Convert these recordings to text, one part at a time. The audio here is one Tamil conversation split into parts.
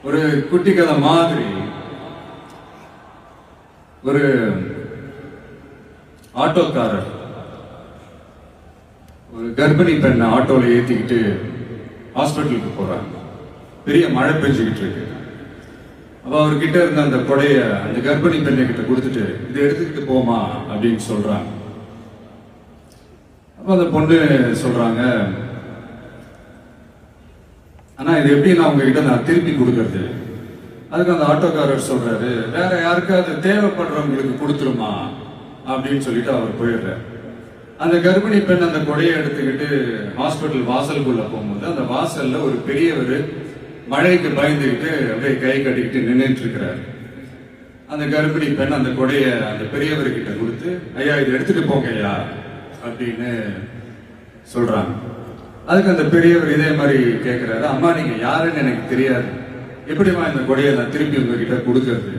ஒரு குட்டி கதை மாதிரி ஒரு ஆட்டோக்காரர் ஒரு கர்ப்பிணி பெண்ணை ஆட்டோல ஏத்திக்கிட்டு ஹாஸ்பிட்டலுக்கு போறாங்க. பெரிய மழை பெஞ்சுக்கிட்டு இருக்கு. அப்ப அவர்கிட்ட இருந்த அந்த கொடைய அந்த கர்ப்பிணி பெண்ணை கிட்ட கொடுத்துட்டு இதை எடுத்துக்கிட்டு போமா அப்படின்னு சொல்றாங்க. அப்ப அந்த பொண்ணு சொல்றாங்க, ஆனா இது எப்படி நான் உங்ககிட்ட நான் திருப்பி கொடுக்கறது? அதுக்கு அந்த ஆட்டோக்காரர் சொல்றாரு, வேற யாருக்காவது தேவைப்படுறவங்களுக்கு கொடுத்துருமா அப்படின்னு சொல்லிட்டு அவர் போயிடுறாரு. அந்த கர்ப்பிணி பெண் அந்த கொடையை எடுத்துக்கிட்டு ஹாஸ்பிட்டல் வாசலுக்குள்ள போகும்போது அந்த வாசல்ல ஒரு பெரியவர் மழைக்கு பயந்துக்கிட்டு அப்படியே கை கட்டிக்கிட்டு நின்றுட்டு இருக்கிறாரு. அந்த கர்ப்பிணி பெண் அந்த கொடைய அந்த பெரியவர்கிட்ட கொடுத்து, ஐயா இதை எடுத்துட்டு போங்க ஐயா அப்படின்னு சொல்றாங்க. அதுக்கு அந்த பெரியவர் இதே மாதிரி கேட்கிறாரு, அம்மா நீங்க யாருன்னு எனக்கு தெரியாது, எப்படிமா இந்த கொடையை நான் திருப்பி உங்ககிட்ட கொடுக்கறது?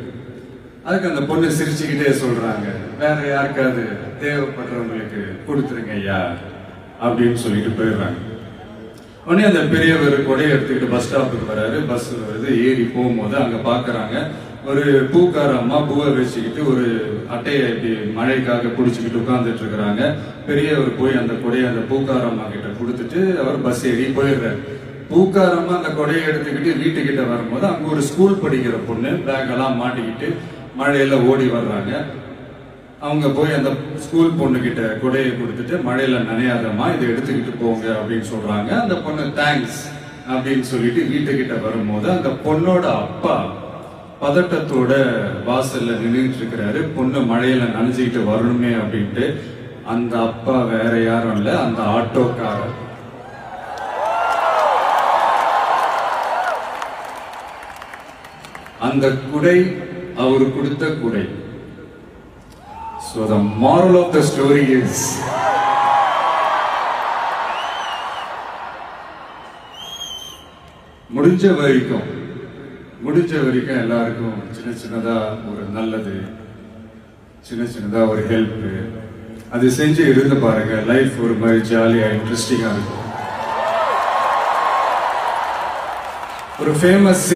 அதுக்கு அந்த பொண்ணு சிரிச்சுக்கிட்டே சொல்றாங்க, வேற யாருக்காவது தேவைப்படுறவங்களுக்கு கொடுத்துருங்க ஐயா அப்படின்னு சொல்லிட்டு போயிடுறாங்க. உடனே அந்த பெரியவர் கொடையை எடுத்துக்கிட்டு பஸ் ஸ்டாப்புக்கு வராரு. பஸ் வருது, ஏறி போகும்போது அங்க பாக்குறாங்க ஒரு பூக்கார அம்மா பூவை வச்சுக்கிட்டு ஒரு அட்டையை இப்படி மழைக்காக பிடிச்சிக்கிட்டு உட்கார்ந்துட்டு இருக்கிறாங்க. பெரியவர் போய் அந்த கொடையை அந்த பூக்கார அம்மா கிட்ட கொடுத்துட்டு அவர் பஸ் ஏறி போயிடுறாரு. பூக்காரம்மா அந்த கொடையை எடுத்துக்கிட்டு வீட்டுக்கிட்ட வரும்போது அங்க ஒரு ஸ்கூல் படிக்கிற பொண்ணு பேக் எல்லாம் மாட்டிக்கிட்டு மழையில ஓடி வர்றாங்க. அவங்க போய் அந்த ஸ்கூல் பொண்ணு கிட்ட கொடையை கொடுத்துட்டு, மழையில நனையாதம்மா இதை எடுத்துக்கிட்டு போங்க அப்படின்னு சொல்றாங்க. அந்த பொண்ணு தேங்க்ஸ் அப்படின்னு சொல்லிட்டு வீட்டுக்கிட்ட வரும்போது அந்த பொண்ணோட அப்பா பதட்டத்தோட வாசல்ல நின்றுட்டு இருக்கிறாரு. பொண்ணு மழையில நனைஞ்சுக்கிட்டு வரணுமே அப்படின்ட்டு. அந்த அப்பா வேற யாரும் இல்ல, அந்த ஆட்டோக்காரர். அந்த குடை அவரு கொடுத்த குடை. So the moral of the story is, முடிஞ்ச வரைக்கும் எல்லாருக்கும் சின்ன சின்னதா ஒரு நல்லது, சின்ன சின்னதா ஒரு ஹெல்ப் அது செஞ்சு இருந்து பாருங்க. லைஃப் ஒரு மாதிரி ஜாலியா இன்ட்ரெஸ்டிங்கா இருக்கும். ஒரு ஃபேமஸ்